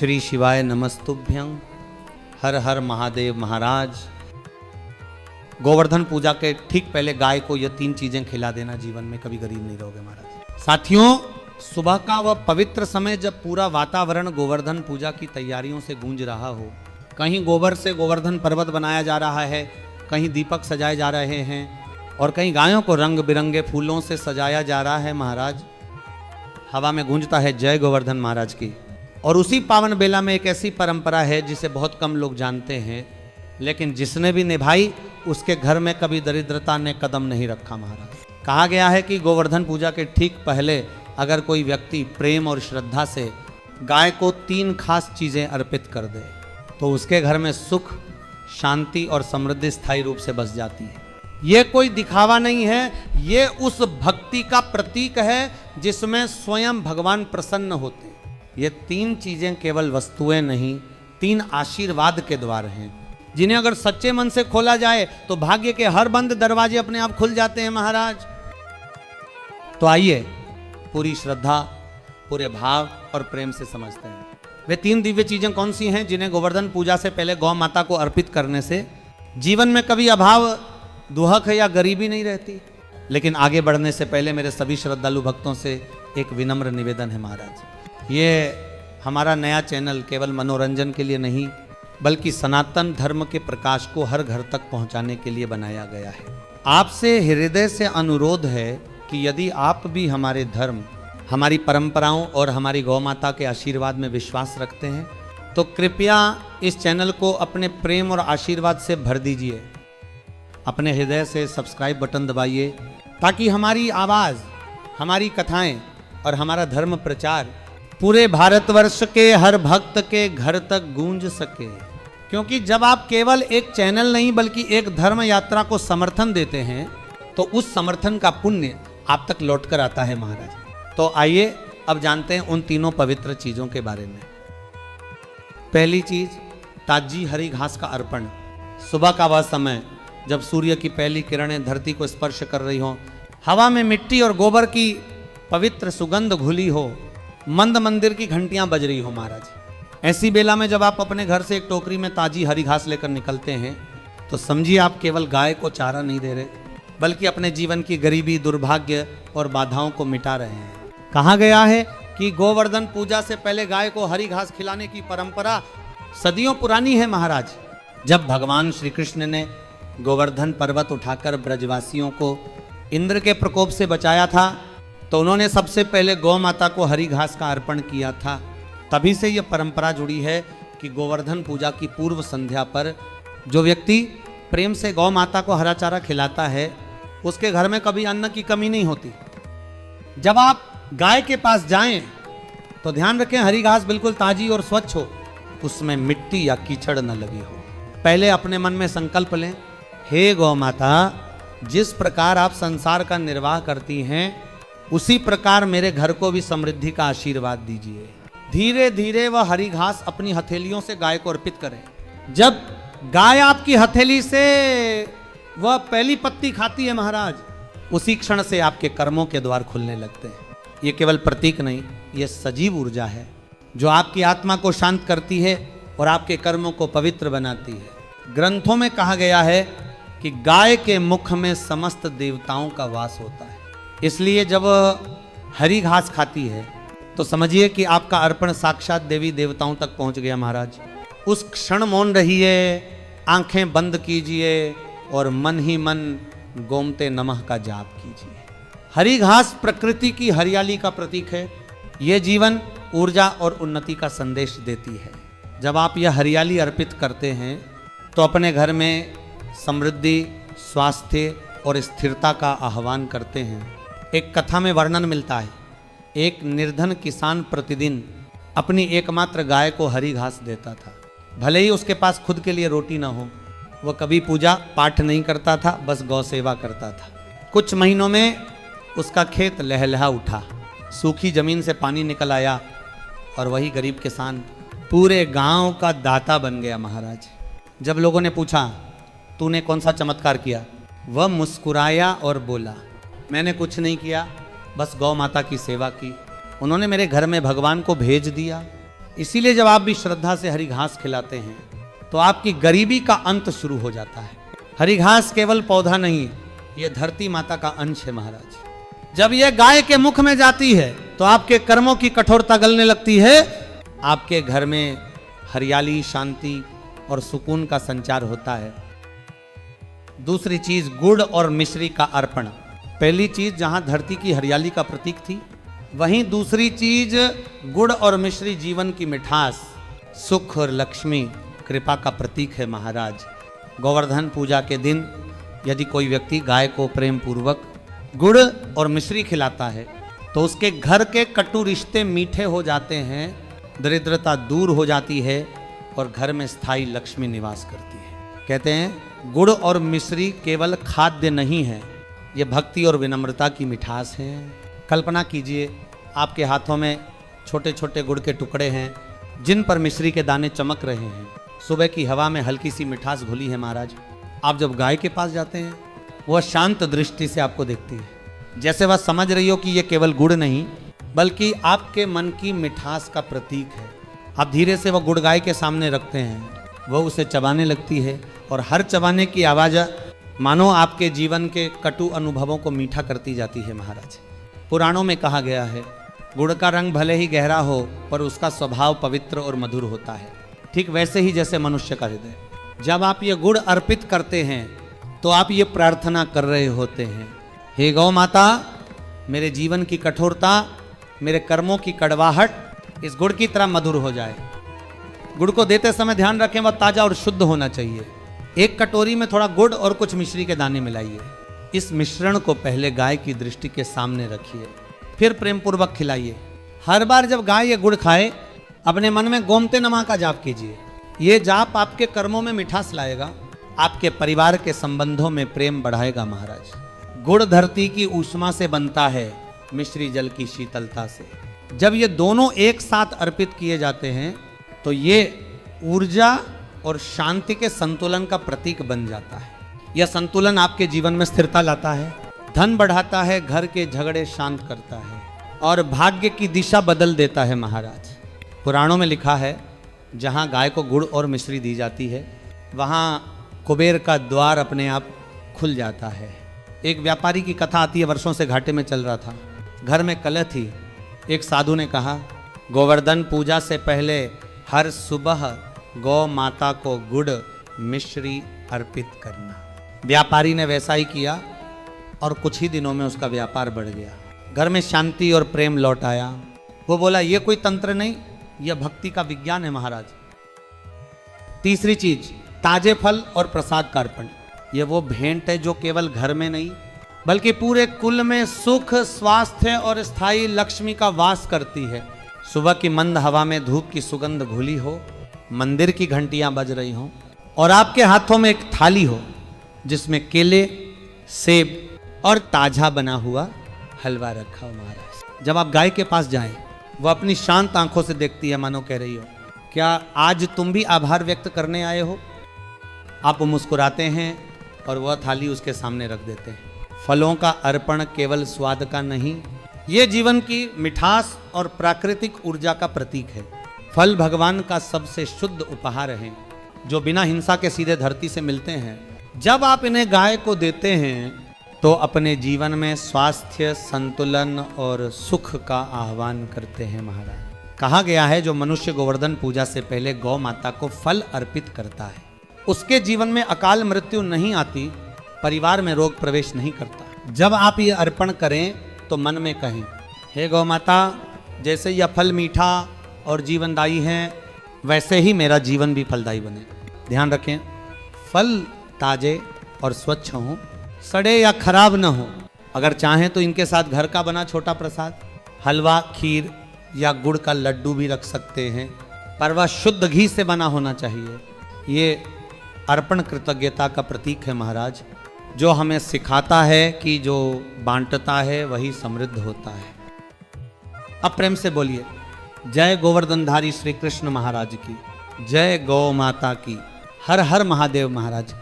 श्री शिवाय नमस्तुभ्यं। हर हर महादेव महाराज। गोवर्धन पूजा के ठीक पहले गाय को ये 3 चीजें खिला देना, जीवन में कभी गरीब नहीं रहोगे महाराज। साथियों, सुबह का वह पवित्र समय जब पूरा वातावरण गोवर्धन पूजा की तैयारियों से गूंज रहा हो, कहीं गोबर से गोवर्धन पर्वत बनाया जा रहा है, कहीं दीपक सजाए जा रहे हैं और कहीं गायों को रंग बिरंगे फूलों से सजाया जा रहा है महाराज। हवा में गूंजता है जय गोवर्धन महाराज की। और उसी पावन बेला में एक ऐसी परंपरा है जिसे बहुत कम लोग जानते हैं, लेकिन जिसने भी निभाई उसके घर में कभी दरिद्रता ने कदम नहीं रखा महाराज। कहा गया है कि गोवर्धन पूजा के ठीक पहले अगर कोई व्यक्ति प्रेम और श्रद्धा से गाय को 3 खास चीजें अर्पित कर दे तो उसके घर में सुख, शांति और समृद्धि स्थायी रूप से बस जाती है। ये कोई दिखावा नहीं है, ये उस भक्ति का प्रतीक है जिसमें स्वयं भगवान प्रसन्न होते हैं। ये 3 चीजें केवल वस्तुएं नहीं, 3 आशीर्वाद के द्वार हैं जिन्हें अगर सच्चे मन से खोला जाए तो भाग्य के हर बंद दरवाजे अपने आप खुल जाते हैं महाराज। तो आइए पूरी श्रद्धा, पूरे भाव और प्रेम से समझते हैं वे 3 दिव्य चीजें कौन सी हैं जिन्हें गोवर्धन पूजा से पहले गौ माता को अर्पित करने से जीवन में कभी अभाव, दुहक या गरीबी नहीं रहती। लेकिन आगे बढ़ने से पहले मेरे सभी श्रद्धालु भक्तों से एक विनम्र निवेदन है महाराज। ये हमारा नया चैनल केवल मनोरंजन के लिए नहीं बल्कि सनातन धर्म के प्रकाश को हर घर तक पहुंचाने के लिए बनाया गया है। आपसे हृदय से अनुरोध है कि यदि आप भी हमारे धर्म, हमारी परंपराओं और हमारी गौ माता के आशीर्वाद में विश्वास रखते हैं तो कृपया इस चैनल को अपने प्रेम और आशीर्वाद से भर दीजिए। अपने हृदय से सब्सक्राइब बटन दबाइए ताकि हमारी आवाज़, हमारी कथाएं और हमारा धर्म प्रचार पूरे भारतवर्ष के हर भक्त के घर तक गूंज सके। क्योंकि जब आप केवल एक चैनल नहीं बल्कि एक धर्म यात्रा को समर्थन देते हैं तो उस समर्थन का पुण्य आप तक लौट कर आता है महाराज। तो आइए अब जानते हैं उन 3 पवित्र चीज़ों के बारे में। पहली चीज, ताजी हरी घास का अर्पण। सुबह का वह समय जब सूर्य की पहली किरणें धरती को स्पर्श कर रही हों, हवा में मिट्टी और गोबर की पवित्र सुगंध घुली हो, मंद मंदिर की घंटियां बज रही हो महाराज। ऐसी बेला में जब आप अपने घर से एक टोकरी में ताजी हरी घास लेकर निकलते हैं तो समझिए आप केवल गाय को चारा नहीं दे रहे बल्कि अपने जीवन की गरीबी, दुर्भाग्य और बाधाओं को मिटा रहे हैं। कहा गया है कि गोवर्धन पूजा से पहले गाय को हरी घास खिलाने की परंपरा सदियों पुरानी है महाराज। जब भगवान श्री कृष्ण ने गोवर्धन पर्वत उठाकर ब्रजवासियों को इंद्र के प्रकोप से बचाया था तो उन्होंने सबसे पहले गौ माता को हरी घास का अर्पण किया था। तभी से यह परंपरा जुड़ी है कि गोवर्धन पूजा की पूर्व संध्या पर जो व्यक्ति प्रेम से गौ माता को हरा चारा खिलाता है उसके घर में कभी अन्न की कमी नहीं होती। जब आप गाय के पास जाएं तो ध्यान रखें हरी घास बिल्कुल ताजी और स्वच्छ हो, उसमें मिट्टी या कीचड़ न लगी हो। पहले अपने मन में संकल्प लें, हे गौ माता, जिस प्रकार आप संसार का निर्वाह करती हैं उसी प्रकार मेरे घर को भी समृद्धि का आशीर्वाद दीजिए। धीरे धीरे वह हरी घास अपनी हथेलियों से गाय को अर्पित करें। जब गाय आपकी हथेली से वह पहली पत्ती खाती है महाराज, उसी क्षण से आपके कर्मों के द्वार खुलने लगते हैं। ये केवल प्रतीक नहीं, ये सजीव ऊर्जा है जो आपकी आत्मा को शांत करती है और आपके कर्मों को पवित्र बनाती है। ग्रंथों में कहा गया है कि गाय के मुख में समस्त देवताओं का वास होता है। इसलिए जब हरी घास खाती है तो समझिए कि आपका अर्पण साक्षात देवी देवताओं तक पहुंच गया महाराज। उस क्षण मौन रहिए, आंखें बंद कीजिए और मन ही मन गोमते नमः का जाप कीजिए। हरी घास प्रकृति की हरियाली का प्रतीक है। ये जीवन, ऊर्जा और उन्नति का संदेश देती है। जब आप यह हरियाली अर्पित करते हैं तो अपने घर में समृद्धि, स्वास्थ्य और स्थिरता का आह्वान करते हैं। एक कथा में वर्णन मिलता है, एक निर्धन किसान प्रतिदिन अपनी एकमात्र गाय को हरी घास देता था। भले ही उसके पास खुद के लिए रोटी न हो, वह कभी पूजा पाठ नहीं करता था, बस गौ सेवा करता था। कुछ महीनों में उसका खेत लहलहा उठा, सूखी जमीन से पानी निकल आया और वही गरीब किसान पूरे गांव का दाता बन गया महाराज। जब लोगों ने पूछा तूने कौन सा चमत्कार किया, वह मुस्कुराया और बोला, मैंने कुछ नहीं किया, बस गौ माता की सेवा की। उन्होंने मेरे घर में भगवान को भेज दिया इसीलिए जब आप भी श्रद्धा से हरी घास खिलाते हैं तो आपकी गरीबी का अंत शुरू हो जाता है। हरी घास केवल पौधा नहीं, ये धरती माता का अंश है महाराज। जब ये गाय के मुख में जाती है तो आपके कर्मों की कठोरता गलने लगती है, आपके घर में हरियाली, शांति और सुकून का संचार होता है। दूसरी चीज, गुड़ और मिश्री का अर्पण। पहली चीज जहां धरती की हरियाली का प्रतीक थी, वहीं दूसरी चीज गुड़ और मिश्री जीवन की मिठास, सुख और लक्ष्मी, कृपा का प्रतीक है महाराज। गोवर्धन पूजा के दिन यदि कोई व्यक्ति गाय को प्रेम पूर्वक गुड़ और मिश्री खिलाता है तो उसके घर के कटु रिश्ते मीठे हो जाते हैं, दरिद्रता दूर हो जाती है और घर में स्थायी लक्ष्मी निवास करती है। कहते हैं गुड़ और मिश्री केवल खाद्य नहीं है, ये भक्ति और विनम्रता की मिठास है। कल्पना कीजिए आपके हाथों में छोटे छोटे गुड़ के टुकड़े हैं जिन पर मिश्री के दाने चमक रहे हैं। सुबह की हवा में हल्की सी मिठास घुली है महाराज। आप जब गाय के पास जाते हैं वह शांत दृष्टि से आपको देखती है, जैसे वह समझ रही हो कि यह केवल गुड़ नहीं बल्कि आपके मन की मिठास का प्रतीक है। आप धीरे से वह गुड़ गाय के सामने रखते हैं, वह उसे चबाने लगती है और हर चबाने की आवाज़ मानो आपके जीवन के कटु अनुभवों को मीठा करती जाती है महाराज। पुराणों में कहा गया है गुड़ का रंग भले ही गहरा हो पर उसका स्वभाव पवित्र और मधुर होता है। ठीक वैसे ही जैसे मनुष्य का हृदय, जब आप ये गुड़ अर्पित करते हैं तो आप ये प्रार्थना कर रहे होते हैं, हे गौ माता, मेरे जीवन की कठोरता, मेरे कर्मों की कड़वाहट इस गुड़ की तरह मधुर हो जाए। गुड़ को देते समय ध्यान रखें वह ताजा और शुद्ध होना चाहिए। एक कटोरी में थोड़ा गुड़ और कुछ मिश्री के दाने मिलाइए। इस मिश्रण को पहले गाय की दृष्टि के सामने रखिए, फिर प्रेम पूर्वक खिलाइए। हर बार जब गाय ये गुड़ खाए अपने मन में गोमते नमः का जाप कीजिए। ये जाप आपके कर्मों में मिठास लाएगा, आपके परिवार के संबंधों में प्रेम बढ़ाएगा महाराज। गुड़ धरती की ऊष्मा से बनता है, मिश्री जल की शीतलता से। जब ये दोनों एक साथ अर्पित किए जाते हैं तो ये ऊर्जा और शांति के संतुलन का प्रतीक बन जाता है। यह संतुलन आपके जीवन में स्थिरता लाता है, धन बढ़ाता है, घर के झगड़े शांत करता है और भाग्य की दिशा बदल देता है महाराज। पुराणों में लिखा है जहाँ गाय को गुड़ और मिश्री दी जाती है वहाँ कुबेर का द्वार अपने आप खुल जाता है। एक व्यापारी की कथा आती है, वर्षों से घाटे में चल रहा था, घर में कलह थी। एक साधु ने कहा गोवर्धन पूजा से पहले हर सुबह गौ माता को गुड़ मिश्री अर्पित करना। व्यापारी ने वैसा ही किया और कुछ ही दिनों में उसका व्यापार बढ़ गया, घर में शांति और प्रेम लौट आया। वो बोला ये कोई तंत्र नहीं, यह भक्ति का विज्ञान है महाराज। तीसरी चीज, ताजे फल और प्रसाद का अर्पण। ये वो भेंट है जो केवल घर में नहीं बल्कि पूरे कुल में सुख, स्वास्थ्य और स्थायी लक्ष्मी का वास करती है। सुबह की मंद हवा में धूप की सुगंध घुली हो, मंदिर की घंटियां बज रही हों और आपके हाथों में एक थाली हो जिसमें केले, सेब और ताजा बना हुआ हलवा रखा हो महाराज। जब आप गाय के पास जाएं, वो अपनी शांत आंखों से देखती है, मानो कह रही हो क्या आज तुम भी आभार व्यक्त करने आए हो। आप मुस्कुराते हैं और वह थाली उसके सामने रख देते हैं। फलों का अर्पण केवल स्वाद का नहीं, ये जीवन की मिठास और प्राकृतिक ऊर्जा का प्रतीक है। फल भगवान का सबसे शुद्ध उपहार है जो बिना हिंसा के सीधे धरती से मिलते हैं। जब आप इन्हें गाय को देते हैं तो अपने जीवन में स्वास्थ्य, संतुलन और सुख का आह्वान करते हैं महाराज। कहा गया है जो मनुष्य गोवर्धन पूजा से पहले गौ माता को फल अर्पित करता है उसके जीवन में अकाल मृत्यु नहीं आती, परिवार में रोग प्रवेश नहीं करता। जब आप ये अर्पण करें तो मन में कहें, हे गौ माता, जैसे यह फल मीठा और जीवनदायी है वैसे ही मेरा जीवन भी फलदायी बने। ध्यान रखें, फल ताजे और स्वच्छ हों, सड़े या खराब न हो। अगर चाहें तो इनके साथ घर का बना छोटा प्रसाद, हलवा, खीर या गुड़ का लड्डू भी रख सकते हैं, पर वह शुद्ध घी से बना होना चाहिए। ये अर्पण कृतज्ञता का प्रतीक है महाराज, जो हमें सिखाता है कि जो बांटता है वही समृद्ध होता है। अब प्रेम से बोलिए, जय गोवर्धनधारी श्री कृष्ण महाराज की, जय गौ माता की, हर हर महादेव महाराज।